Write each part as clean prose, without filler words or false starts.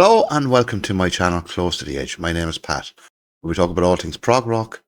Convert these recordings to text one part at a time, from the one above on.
Hello and welcome to my channel Close to the Edge. My name is Pat. We talk about all things prog rock,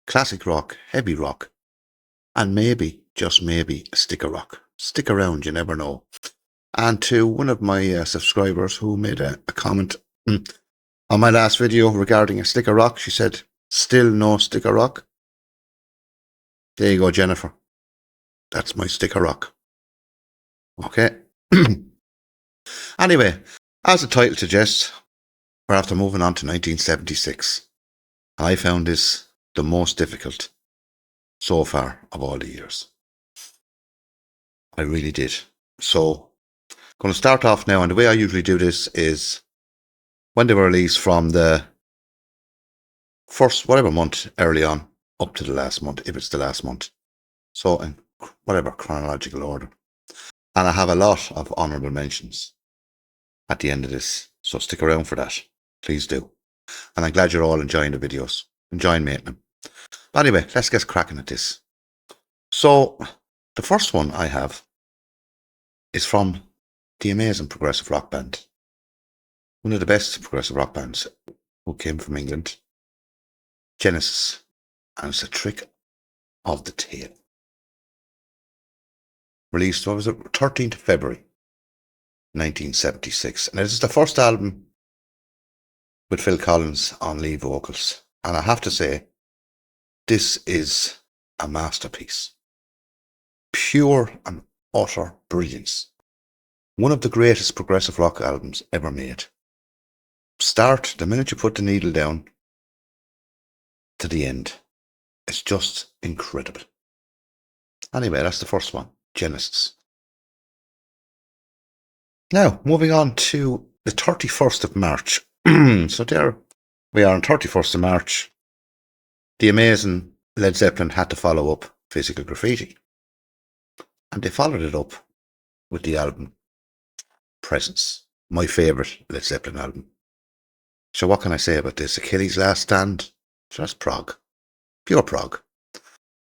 classic rock, heavy rock, and maybe, just maybe, a stick of rock. Stick around, you never know. And to one of my subscribers who made a comment on my last video regarding a stick of rock, she said, still no stick of rock. There you go, Jennifer. That's my stick of rock. Okay. Anyway, as the title suggests, we're after moving on to 1976. I found this the most difficult so far of all the years. I really did. So, going to start off now, and the way I usually do this is when they were released from the first, whatever month early on, up to the last month, if it's the last month. So, in whatever chronological order. And I have a lot of honourable mentions at the end of this. So stick around for that. Please do. And I'm glad you're all enjoying the videos. Enjoying making them. But anyway, let's get cracking at this. So, the first one I have is from the amazing progressive rock band. One of the best progressive rock bands who came from England. Genesis. And it's A Trick of the Tail. Released, what was it? 13th of February, 1976. And this is the first album with Phil Collins on lead vocals. And I have to say, this is a masterpiece. Pure and utter brilliance. One of the greatest progressive rock albums ever made. Start, the minute you put the needle down, to the end. It's just incredible. Anyway, that's the first one. Genesis. Now, moving on to the 31st of March. So there we are on 31st of March. The amazing Led Zeppelin had to follow up Physical Graffiti. And they followed it up with the album Presence. My favourite Led Zeppelin album. So what can I say about this? Achilles' Last Stand. Just prog. Pure prog.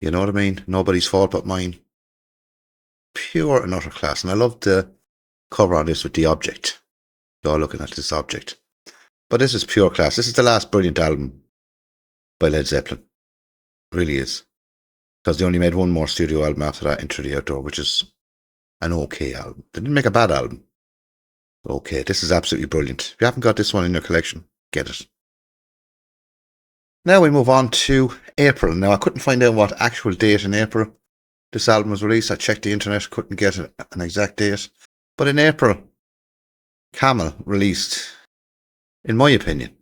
You know what I mean? Nobody's fault but mine. Pure and utter class. And I love the cover on this with the object. You're all looking at this object. But this is pure class. This is the last brilliant album by Led Zeppelin. It really is. Because they only made one more studio album after that, Into the Outdoor, which is an okay album. They didn't make a bad album. Okay, this is absolutely brilliant. If you haven't got this one in your collection, get it. Now we move on to April. Now I couldn't find out what actual date in April this album was released. I checked the internet, couldn't get an exact date. But in April, Camel released, in my opinion,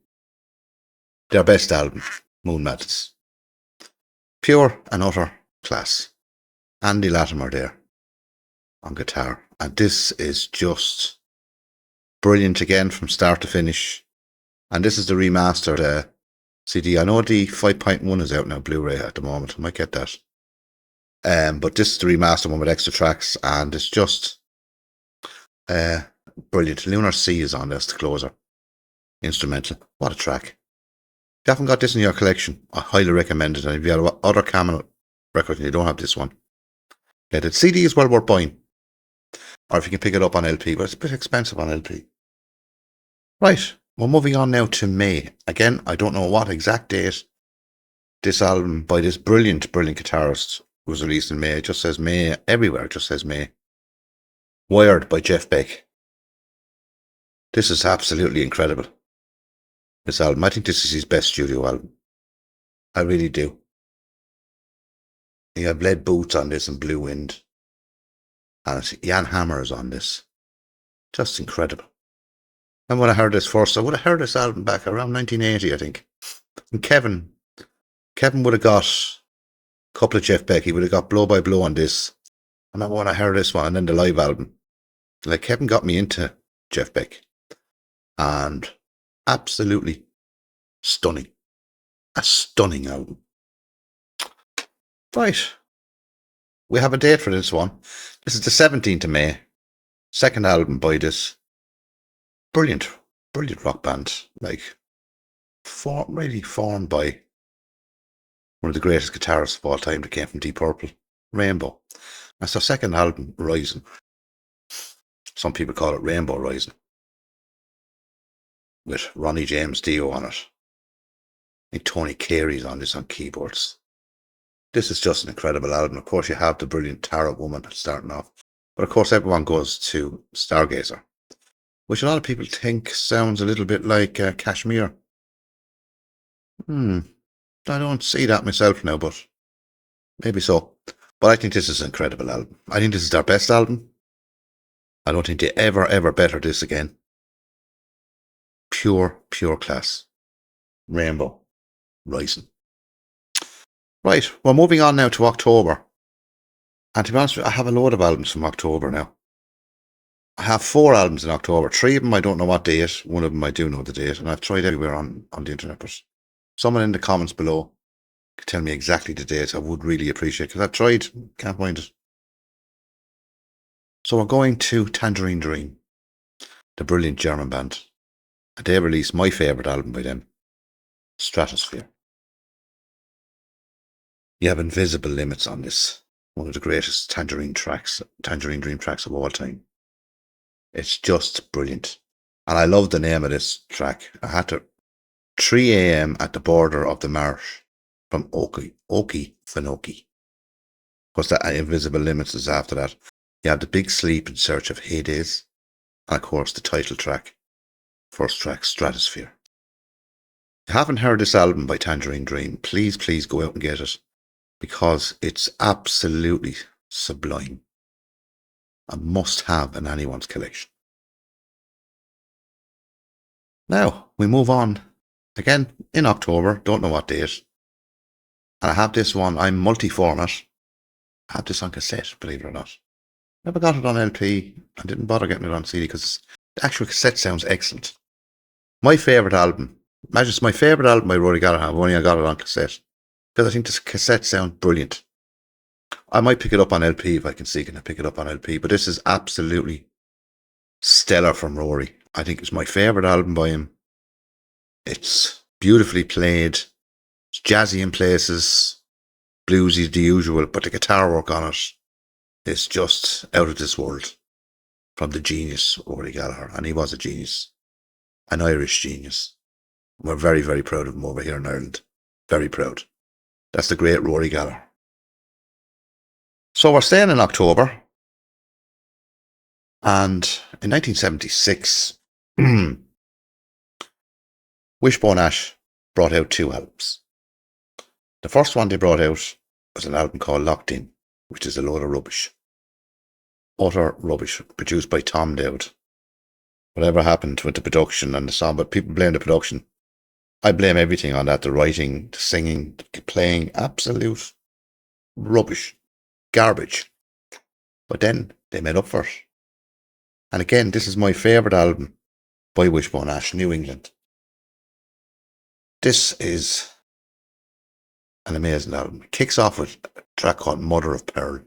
their best album, Moonmadness. Pure and utter class. Andy Latimer there on guitar. And this is just brilliant again from start to finish. And this is the remastered CD. I know the 5.1 is out now, Blu-ray at the moment. I might get that. But this is the remastered one with extra tracks. And it's just brilliant. Lunar Sea is on this, the closer. Instrumental. What a track. If you haven't got this in your collection, I highly recommend it. And if you have other Camel records and you don't have this one, get it. CD is well worth buying. Or if you can pick it up on LP, but it's a bit expensive on LP. Right, we're moving on now to May. Again, I don't know what exact date this album by this brilliant guitarist was released in May. It just says May everywhere. It just says May. Wired by Jeff Beck. This is absolutely incredible. This album. I think this is his best studio album. I really do. You have Lead Boots on this and Blue Wind. And Jan Hammer is on this. Just incredible. And when I heard this first, I would have heard this album back around 1980, I think. And Kevin would have got a couple of Jeff Beck. He would have got Blow by Blow on this. And then when I heard this one, and then the live album, like Kevin got me into Jeff Beck. And absolutely stunning. A stunning album. Right. We have a date for this one. This is the 17th of May. Second album by this brilliant rock band. Like, really formed by one of the greatest guitarists of all time that came from Deep Purple, Rainbow. That's their second album, Rising. Some people call it Rainbow Rising. with Ronnie James Dio on it. And Tony Carey's on this on keyboards. This is just an incredible album. Of course, you have the brilliant Tara Woman starting off. But of course, everyone goes to Stargazer, which a lot of people think sounds a little bit like Kashmir. I don't see that myself now, but maybe so. But I think this is an incredible album. I think this is their best album. I don't think they ever better this again. Pure class. Rainbow Rising. Right, we're moving on now to October. And to be honest with you, I have a load of albums from October now. I have 4 albums in October. 3 of them I don't know what date. 1 of them I do know the date. And I've tried everywhere on the internet. But someone in the comments below can tell me exactly the date. I would really appreciate it. Because I've tried. Can't find it. So we're going to Tangerine Dream. The brilliant German band. And they released my favourite album by them. Stratosfear. You have Invisible Limits on this. One of the greatest Tangerine Dream tracks of all time. It's just brilliant. And I love the name of this track. I had to 3 a.m. at the border of the marsh from Okie Finoki. Because that Invisible Limits is after that. You have the Big Sleep in Search of Hades. And of course the title track. First track, Stratosphere. If you haven't heard this album by Tangerine Dream, please go out and get it. Because it's absolutely sublime. A must-have in anyone's collection. Now, we move on. Again, in October, don't know what date. And I have this one, I'm multi-format. I have this on cassette, believe it or not. Never got it on LP. I didn't bother getting it on CD because the actual cassette sounds excellent. My favourite album. Imagine it's my favourite album by Rory Gallagher. I've only got it on cassette. Because I think this cassette sounds brilliant. I might pick it up on LP if I can see. Can I pick it up on LP? But this is absolutely stellar from Rory. I think it's my favourite album by him. It's beautifully played. It's jazzy in places. Bluesy, the usual. But the guitar work on it is just out of this world. From the genius, Rory Gallagher. And he was a genius. An Irish genius. We're very proud of him over here in Ireland. Very proud. That's the great Rory Gallagher. So we're staying in October. And in 1976, Wishbone Ash brought out 2 albums. The first one they brought out was an album called Locked In, which is a load of rubbish. Utter rubbish, produced by Tom Dowd. Whatever happened with the production and the song, but people blame the production. I blame everything on that, the writing, the singing, the playing, absolute rubbish, garbage. But then they made up for it. And again, this is my favourite album by Wishbone Ash, New England. This is an amazing album. It kicks off with a track called Mother of Pearl.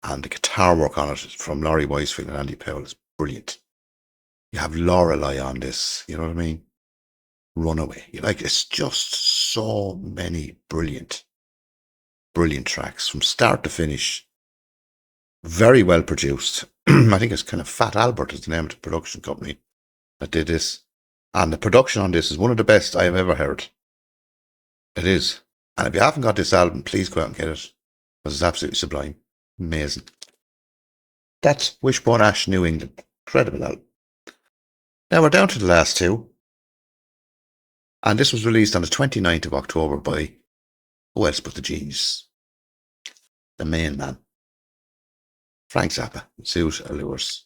And the guitar work on it from Laurie Weisfield and Andy Powell is brilliant. You have Lorelei on this, you know what I mean? Runaway. It's just so many brilliant tracks from start to finish. Very well produced. I think it's kind of Fat Albert is the name of the production company that did this. And the production on this is one of the best I have ever heard. It is. And if you haven't got this album, please go out and get it. Because it's absolutely sublime. Amazing. That's Wishbone Ash, New England. Incredible album. Now we're down to the last 2. And this was released on the 29th of October by who else but the genius? The main man. Frank Zappa, Suit Allures.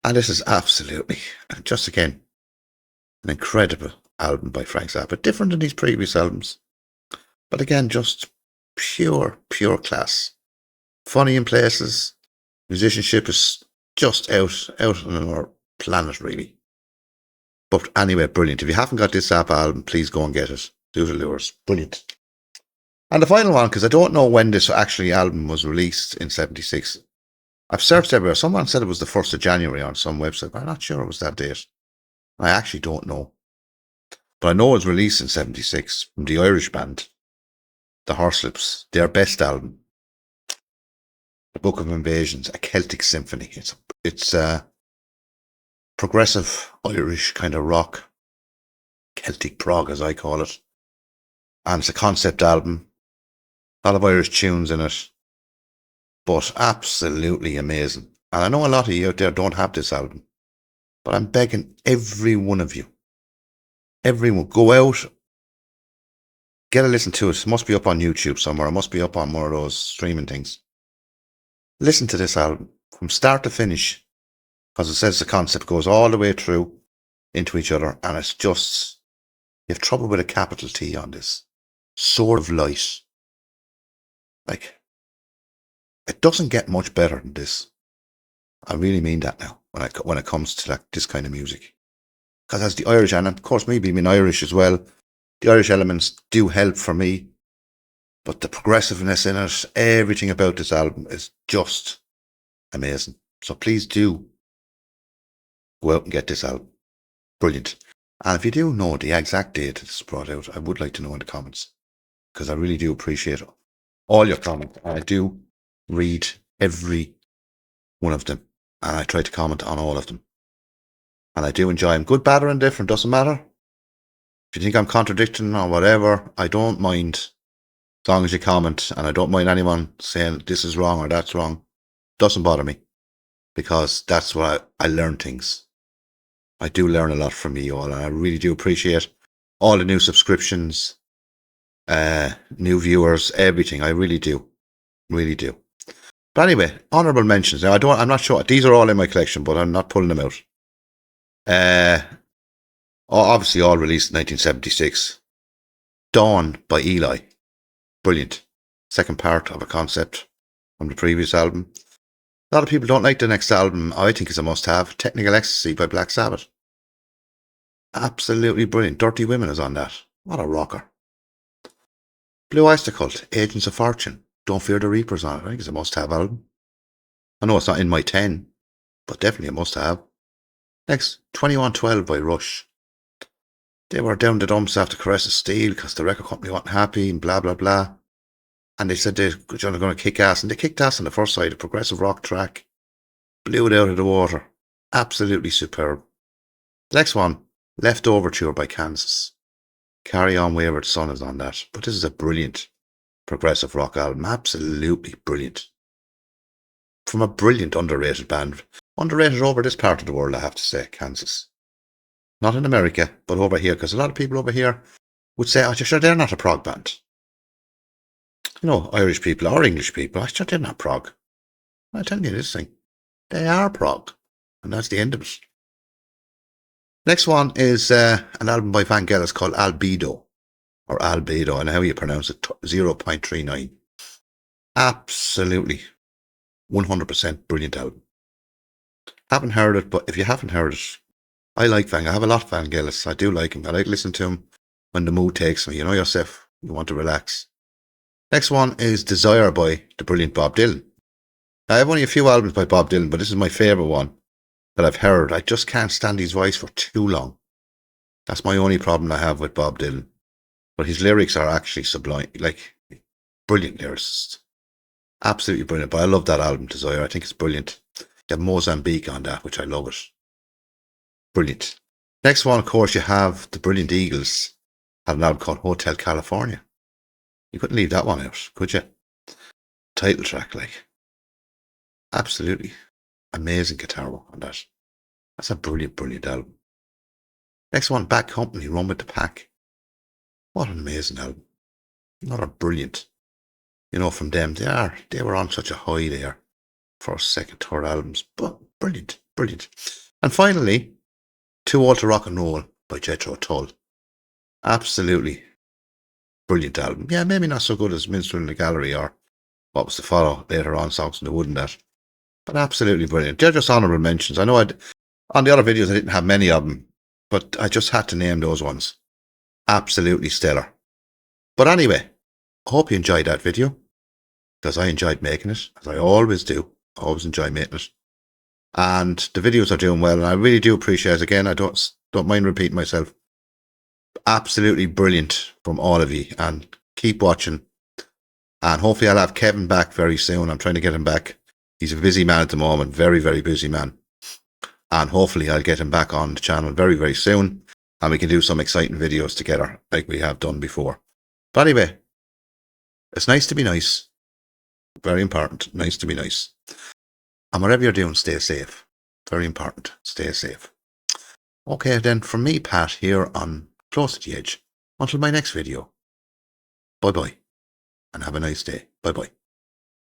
And this is absolutely, just again, an incredible album by Frank Zappa. Different than these previous albums. But again, just pure class. Funny in places. Musicianship is just out on another planet, really. But anyway, brilliant. If you haven't got this Zappa album, please go and get it. Suit Allures. Brilliant. And the final one, because I don't know when this actually album was released in 76. I've searched everywhere. Someone said it was the 1st of January on some website, but I'm not sure it was that date. I actually don't know. But I know it was released in 76 from the Irish band, the Horslips, their best album, The Book of Invasions, A Celtic Symphony. It's progressive Irish kind of rock, Celtic prog as I call it. And it's a concept album, a lot of Irish tunes in it, but absolutely amazing. And I know a lot of you out there don't have this album, but I'm begging every one of you, everyone, go out, get a listen to it. It must be up on YouTube somewhere. It must be up on one of those streaming things. Listen to this album from start to finish, because it says the concept goes all the way through into each other, and it's just, you have trouble with a capital T on this. Sword of Light. Like, it doesn't get much better than this. I really mean that now, when it comes to like this kind of music. Because as the Irish, and of course me being Irish as well, the Irish elements do help for me. But the progressiveness in it, everything about this album is just amazing. So please do go out and get this album. Brilliant. And if you do know the exact date it's brought out, I would like to know in the comments, because I really do appreciate all your comments. I do read every one of them, and I try to comment on all of them. And I do enjoy them. Good, bad, or indifferent, doesn't matter. If you think I'm contradicting or whatever, I don't mind, as long as you comment, and I don't mind anyone saying this is wrong or that's wrong. Doesn't bother me, because that's why I learn things. I do learn a lot from you all, and I really do appreciate all the new subscriptions, new viewers, everything. I really do. Really do. But anyway, honourable mentions. Now, I'm not sure. These are all in my collection, but I'm not pulling them out. Obviously all released in 1976. Dawn by Eli. Brilliant. Second part of a concept from the previous album. A lot of people don't like the next album. I think it's a must-have. Technical Ecstasy by Black Sabbath. Absolutely brilliant. Dirty Women is on that. What a rocker. Blue Oyster Cult, Agents of Fortune. Don't Fear the Reapers on it. I think it's a must-have album. I know it's not in my 10, but definitely a must-have. Next, 2112 by Rush. They were down the dumps after Caress of Steel because the record company wasn't happy and blah, blah, blah. And they said they're going to kick ass. And they kicked ass on the first side, a progressive rock track. Blew it out of the water. Absolutely superb. The next one, Left Overture by Kansas. Carry On Wayward Son is on that. But this is a brilliant progressive rock album. Absolutely brilliant. From a brilliant underrated band. Underrated over this part of the world, I have to say, Kansas. Not in America, but over here, because a lot of people over here would say, oh, sure, they're not a prog band. You know, Irish people or English people, sure, they're not prog. I tell you this thing, they are prog. And that's the end of it. Next one is an album by Vangelis called Albedo, or Albedo, and how you pronounce it, 0.39. Absolutely 100% brilliant album. Haven't heard it, but if you haven't heard it, I like Vangelis. I have a lot of Vangelis. I do like him. I like listening to him when the mood takes me. You know yourself, you want to relax. Next one is Desire by the brilliant Bob Dylan. Now, I have only a few albums by Bob Dylan, but this is my favourite one that I've heard. I just can't stand his voice for too long. That's my only problem I have with Bob Dylan. But his lyrics are actually sublime. Like, brilliant lyricist. Absolutely brilliant. But I love that album, Desire. I think it's brilliant. You have Mozambique on that, which I love it. Brilliant. Next one, of course, you have the brilliant Eagles. Had an album called Hotel California. You couldn't leave that one out, could you? Title track, like. Absolutely amazing guitar work on that. That's a brilliant, brilliant album. Next one, Bad Company, Run with the Pack. What an amazing album. Another brilliant. You know, from them, they were on such a high there. First, second, third albums. But brilliant, brilliant. And finally, Too Old to Rock and Roll by Jethro Tull. Absolutely brilliant album. Yeah, maybe not so good as Minstrel in the Gallery or what was to follow later on, Songs in the Wood and that. But absolutely brilliant. They're just honourable mentions. I know on the other videos I didn't have many of them, but I just had to name those ones. Absolutely stellar. But anyway, I hope you enjoyed that video, because I enjoyed making it, as I always do. I always enjoy making it. And the videos are doing well, and I really do appreciate it. Again, I don't mind repeating myself. Absolutely brilliant from all of you, and keep watching. And hopefully I'll have Kevin back very soon. I'm trying to get him back. He's a busy man at the moment, very, very busy man. And hopefully I'll get him back on the channel very, very soon. And we can do some exciting videos together like we have done before. But anyway, it's nice to be nice. Very important. Nice to be nice. And whatever you're doing, stay safe. Very important. Stay safe. Okay, then from me, Pat, here on Close to the Edge. Until my next video. Bye-bye. And have a nice day. Bye-bye.